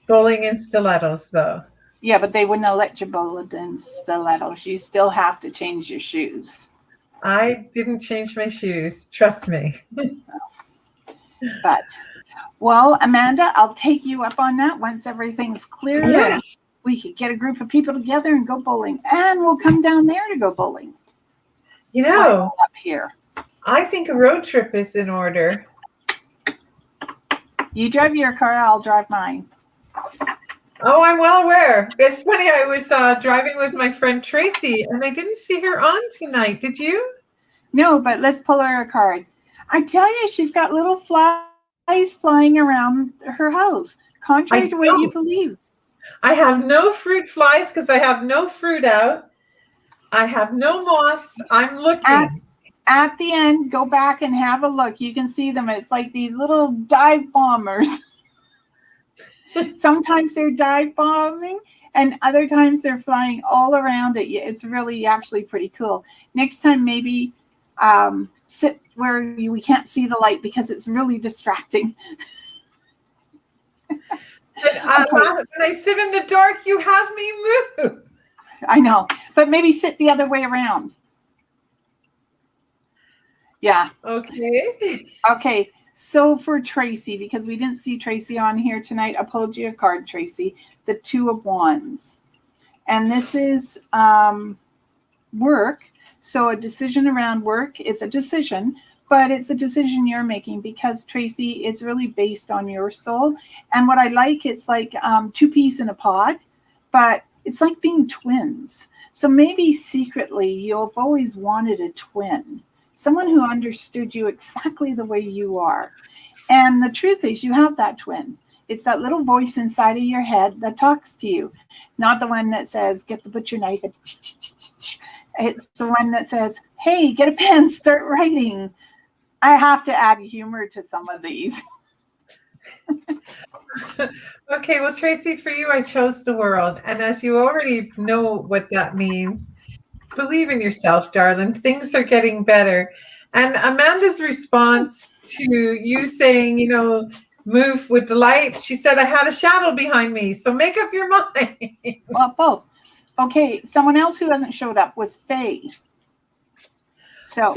bowling in stilettos, though. yeah, but they wouldn't have let you bowl it in stilettos. You still have to change your shoes. I didn't change my shoes. Trust me. But, well, Amanda, I'll take you up on that once everything's clear. Yes. We could get a group of people together and go bowling. And we'll come down there to go bowling. Up here. I think a road trip is in order. You drive your car, I'll drive mine. Oh, I'm well aware. It's funny, I was driving with my friend Tracy, and I didn't see her on tonight. Did you? No, but let's pull her a card. I tell you, she's got little flies flying around her house, contrary to what you believe. I have no fruit flies because I have no fruit out. I have no moths. I'm looking. At the end, go back and have a look. You can see them. It's like these little dive bombers. Sometimes they're dive bombing and other times they're flying all around it. It's really actually pretty cool. Next time, maybe sit where we can't see the light because it's really distracting. When I sit in the dark, you have me move. I know, but maybe sit the other way around. Yeah. Okay. Okay. So for Tracy, because we didn't see Tracy on here tonight, I pulled you a card, Tracy, the 2 of Wands. And this is work. So a decision around work, it's a decision, but it's a decision you're making because, Tracy, it's really based on your soul. And what I like, it's like 2 peas in a pod, but it's like being twins. So maybe secretly you've always wanted a twin. Someone who understood you exactly the way you are. And the truth is, you have that twin. It's that little voice inside of your head that talks to you. Not the one that says, get the butcher knife. It's the one that says, hey, get a pen, start writing. I have to add humor to some of these. Okay, well, Tracy, for you, I chose the world. And as you already know what that means, believe in yourself, darling. Things are getting better. And Amanda's response to you saying, move with the light, she said, I had a shadow behind me. So make up your mind. Well, both. Okay, someone else who hasn't showed up was Faye. So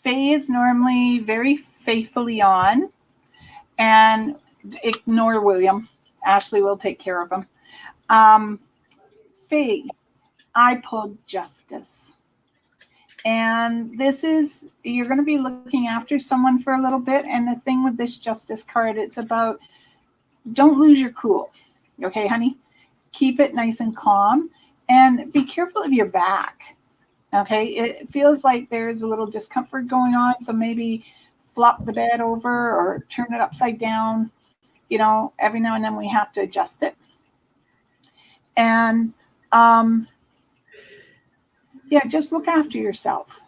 Faye is normally very faithfully on. And ignore William. Ashley will take care of him. Faye, I pulled Justice. And this is, you're going to be looking after someone for a little bit. And the thing with this Justice card, it's about, don't lose your cool. Okay, honey? Keep it nice and calm. And be careful of your back. Okay? It feels like there's a little discomfort going on. So maybe flop the bed over or turn it upside down. Every now and then we have to adjust it. And, yeah, just look after yourself.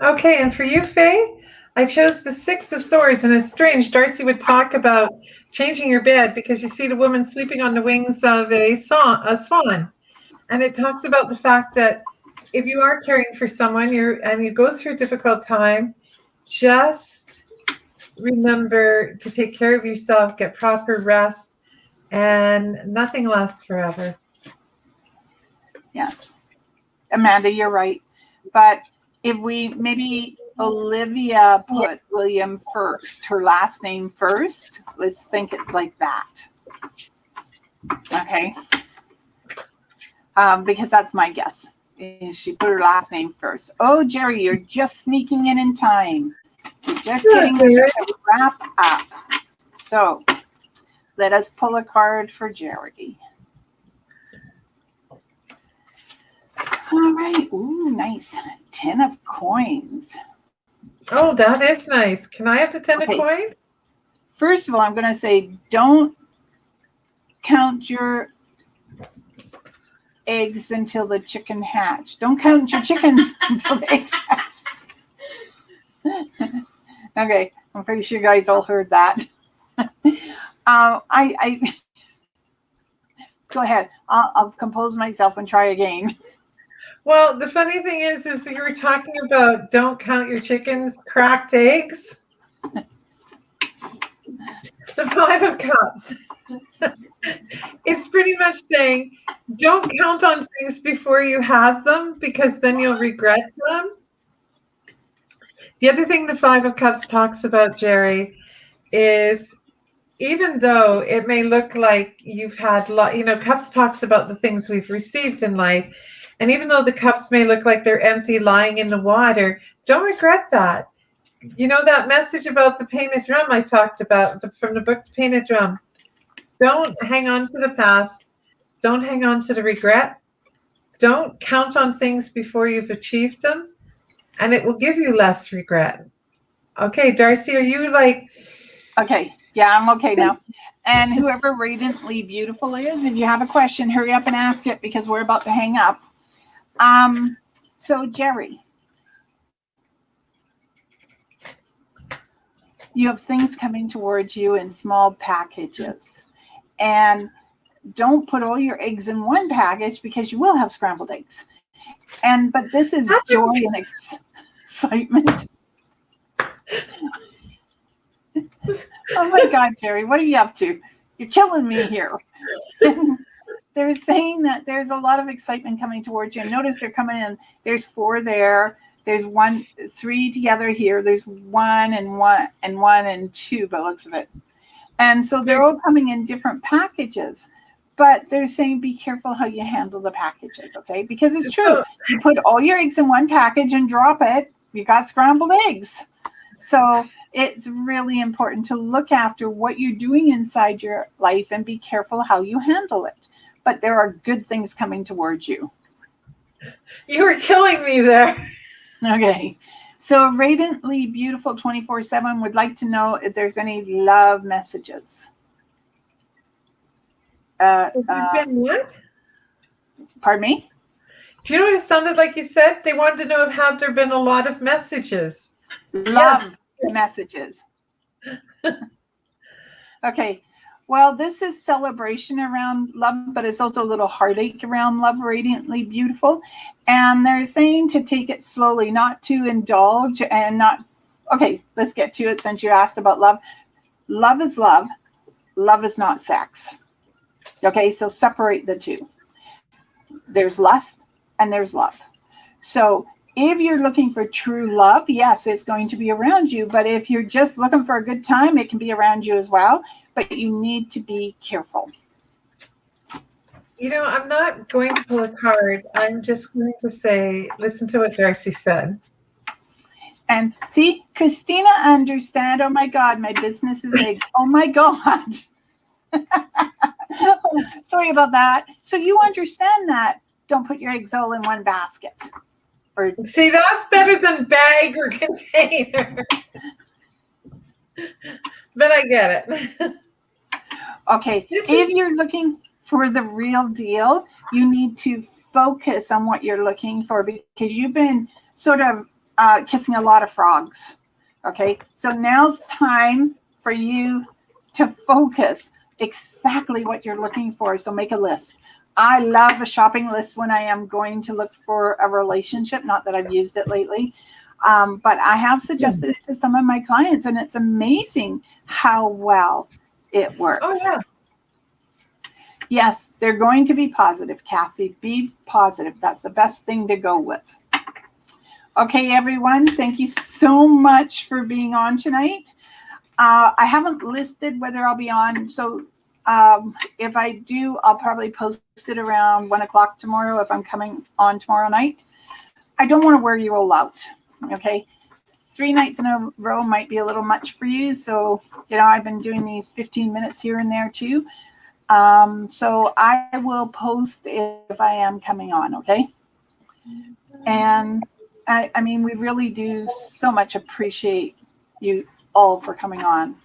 Okay, and for you, Faye, I chose the 6 of Swords, and it's strange. D'Arcy would talk about changing your bed because you see the woman sleeping on the wings of a swan. And it talks about the fact that if you are caring for someone and you go through a difficult time, just remember to take care of yourself, get proper rest, and nothing lasts forever. Yes. Amanda, you're right. But if we maybe Olivia put William first, her last name first, let's think it's like that. Okay. Because that's my guess. She put her last name first. Oh, Jerry, you're just sneaking in time. You're just getting ready to wrap up. So let us pull a card for Jerry. All right. Ooh, nice. 10 of coins. Oh, that is nice. Can I have the 10 of coins? First of all, I'm going to say don't count your eggs until the chicken hatch. Don't count your chickens until the eggs hatch. Okay, I'm pretty sure you guys all heard that. I go ahead. I'll compose myself and try again. Well, the funny thing is you were talking about don't count your chickens, cracked eggs. The 5 of Cups. It's pretty much saying don't count on things before you have them because then you'll regret them. The other thing the 5 of Cups talks about, Jerry, is even though it may look like you've had, Cups talks about the things we've received in life. And even though the cups may look like they're empty lying in the water, don't regret that. You know that message about the painted drum I talked about from the book Painted Drum? Don't hang on to the past. Don't hang on to the regret. Don't count on things before you've achieved them. And it will give you less regret. Okay, D'Arcy, are you like... Okay, yeah, I'm okay now. And whoever Radiantly Beautiful is, if you have a question, hurry up and ask it because we're about to hang up. So Jerry, you have things coming towards you in small packages, and don't put all your eggs in one package because you will have scrambled eggs. But this is joy and excitement. Oh my God, Jerry, what are you up to? You're killing me here. They're saying that there's a lot of excitement coming towards you. And notice they're coming in. There's 4 there. There's 3 together here. There's 1 and 2 by the looks of it. And so they're all coming in different packages. But they're saying be careful how you handle the packages, okay? Because it's true. You put all your eggs in one package and drop it, you got scrambled eggs. So it's really important to look after what you're doing inside your life and be careful how you handle it. But there are good things coming towards you. You were killing me there. Okay. So Radiantly Beautiful 24/7 would like to know if there's any love messages. What? Pardon me? Do you know what it sounded like you said? They wanted to know if had there been a lot of messages. Love messages. Okay. Well, this is celebration around love, but it's also a little heartache around love, Radiantly Beautiful. And they're saying to take it slowly, not to indulge and not... Okay, let's get to it since you asked about love. Love is love. Love is not sex. Okay, so separate the two. There's lust and there's love. So if you're looking for true love, yes, it's going to be around you. But if you're just looking for a good time, it can be around you as well. But you need to be careful. You know, I'm not going to pull a card. I'm just going to say, listen to what D'Arcy said. And see, Christina understand. Oh my God, my business is eggs. Oh my God. Sorry about that. So you understand that. Don't put your eggs all in one basket. Or see, that's better than bag or container. But I get it. Okay, if you're looking for the real deal, you need to focus on what you're looking for because you've been sort of kissing a lot of frogs. Okay, so now's time for you to focus exactly what you're looking for. So make a list. I love a shopping list when I am going to look for a relationship. Not that I've used it lately, but I have suggested it to some of my clients, and it's amazing how well it works. Oh, yeah. Yes, they're going to be positive, Kathy. Be positive. That's the best thing to go with. Okay, everyone. Thank you so much for being on tonight. I haven't listed whether I'll be on. So If I do, I'll probably post it around 1 o'clock tomorrow if I'm coming on tomorrow night. I don't want to wear you all out. Okay. 3 nights in a row might be a little much for you. So, I've been doing these 15 minutes here and there too. So I will post if I am coming on. Okay. And I mean, we really do so much appreciate you all for coming on.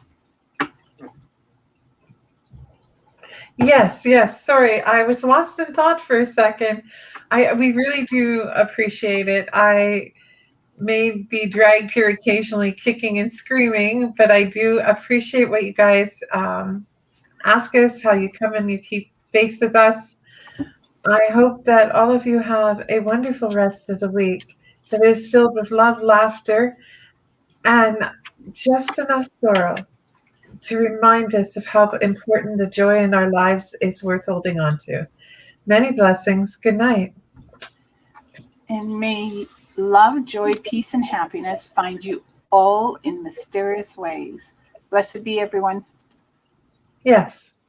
Yes, yes. Sorry, I was lost in thought for a second. We really do appreciate it. I may be dragged here occasionally, kicking and screaming, but I do appreciate what you guys ask us, how you come and you keep faith with us. I hope that all of you have a wonderful rest of the week that is filled with love, laughter, and just enough sorrow to remind us of how important the joy in our lives is worth holding on to. Many blessings. Good night. And may love, joy, peace, and happiness find you all in mysterious ways. Blessed be everyone. Yes.